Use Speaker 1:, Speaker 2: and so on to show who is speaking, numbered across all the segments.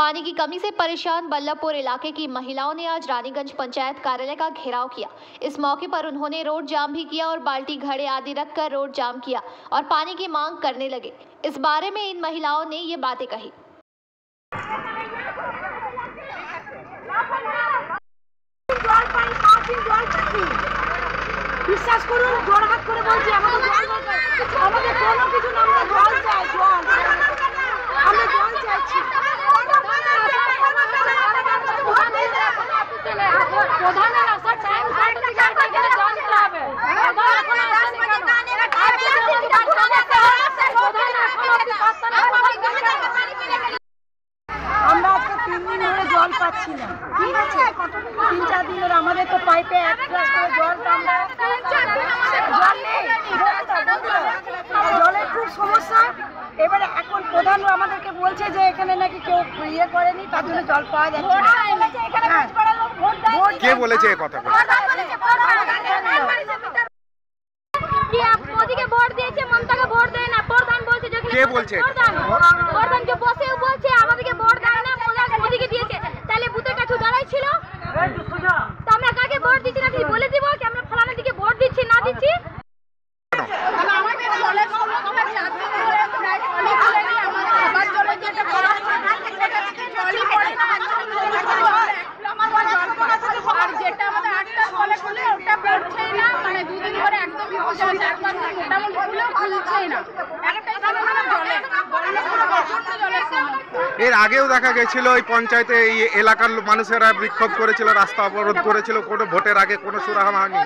Speaker 1: पानी की कमी से परेशान बल्लभपुर इलाके की महिलाओं ने आज रानीगंज पंचायत कार्यालय का घेराव किया। इस मौके पर उन्होंने रोड जाम भी किया और बाल्टी घड़े आदि रखकर रोड जाम किया और पानी की मांग करने लगे। इस बारे में इन महिलाओं ने ये बातें कही।
Speaker 2: বিশ্বাস করুন জোড়হাত করে বলছি আমাদের কোনো কিছু না, আমরা জল চাই, জল আমরা জল চাইছি। প্রধানের আসার টাইম জল দিতে হবে। আমরা আজকে 3 দিন ধরে জল পাচ্ছি না, ঠিক আছে? 3-4 দিন ধরে আমাদের তো পাইপে 1 গ্লাস করে জল, জলের খুব সমস্যা। এবারে এখন প্রধান আমাদেরকে বলছে যে এখানে নাকি কেউ ইয়ে করেনি, তার জন্য জল পাওয়া যাচ্ছে না।
Speaker 3: কে বলেছে এই কথা?
Speaker 4: মোদিকে ভোট দিয়েছে, মমতাকে ভোট দেয় না। প্রধান বলছে যে
Speaker 3: কে বলছে?
Speaker 4: প্রধান যে বসেও বলছে আমাদেরকে ভোট দেয় না, মোদিকে দিয়েছে। তাহলে বুথের কাছে দাঁড়াই ছিল, তো আমরা কাকে ভোট দিচ্ছি না বলে দিব কি আমরা ফলানা দিকে ভোট দিচ্ছি না দিচ্ছি।
Speaker 3: এর আগেও দেখা গেছিল ওই পঞ্চায়েতে এই এলাকার মানুষেরা বিক্ষোভ করেছিল, রাস্তা অবরোধ করেছিল, কোনো ভোটের আগে কোনো সুরাহা হয়নি।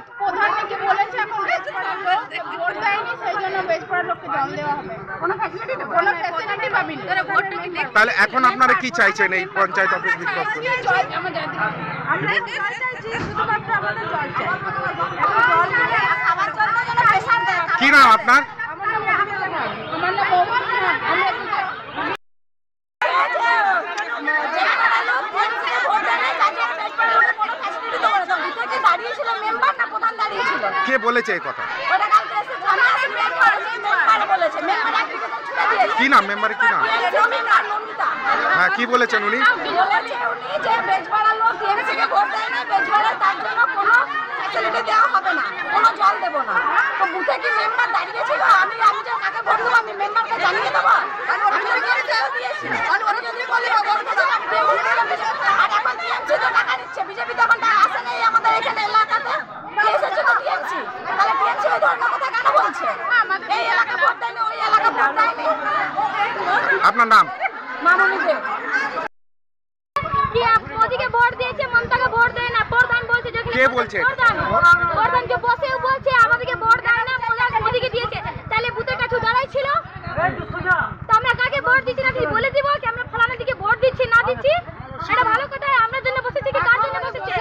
Speaker 3: তাহলে এখন আপনারা কি চাইছেন এই পঞ্চায়েত অফিস বিক্ষোভ করে? কি নাম আপনার? কে বলেছে এই কথা? কি নাম মেম্বারের? কি নাম? হ্যাঁ, কি বলেছেন উনি?
Speaker 2: দেওয়া হবে না, কোনো জল দেবো না। তো বুথে কি মেম্বার দাঁড়িয়ে ছিল? আমি যে কাকে ভোট দেবো আমি মেম্বারকে জানিয়ে দেবো। আর এখন টিএমসি তো টাকা দিচ্ছে, বিজেপি তখন আসে নেই আমাদের এখানে এলাকাতে। এসেছে তো টিএমসি, তাহলে টিএমসি ওই ধরনের কথা কেন বলছে? এই এলাকা ভোট দেয়নি, ওই এলাকা ভোট দেয়নি।
Speaker 3: আপনার নাম?
Speaker 2: মামনি দে।
Speaker 4: মোদিকে ভোট দিয়েছে, মমতাকে ভোট দেয় না। প্রধান বলছে যে
Speaker 3: কে বলছে?
Speaker 4: প্রধান যে বসেও বলছে আমাদেরকে ভোট দেয় না, মোদিকে দিয়েছে। তাহলে বুথের কাছে দাঁড়াই ছিল, তো আমরা কাকে ভোট দিচ্ছি না বলে দিব কি আমরা ফলানা দিকে ভোট দিচ্ছি না দিচ্ছি। এটা ভালো কথা। আমরা জন্য বসেছি কি কার জন্য বসেছি?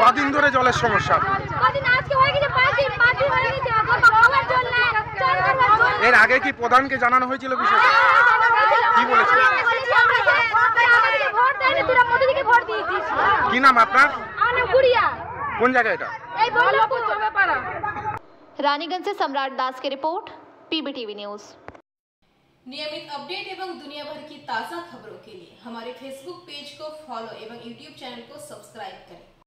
Speaker 3: কদিন ধরে জলের সমস্যা?
Speaker 4: কদিন আজকে হয়ে গেছে, 5 দিন হয়ে গেছে। খাওয়ার জন্য
Speaker 3: এর আগে কি প্রধানকে জানানো হয়েছিল বিষয়টা? কি বলেছে? কি নাম আপনার? কোন জায়গা এটা?
Speaker 1: रानीगंज से सम्राट दास की रिपोर्ट, पीबीटीवी न्यूज।
Speaker 5: नियमित अपडेट एवं दुनिया भर की ताज़ा खबरों के लिए हमारे फेसबुक पेज को फॉलो एवं यूट्यूब चैनल को सब्सक्राइब करें।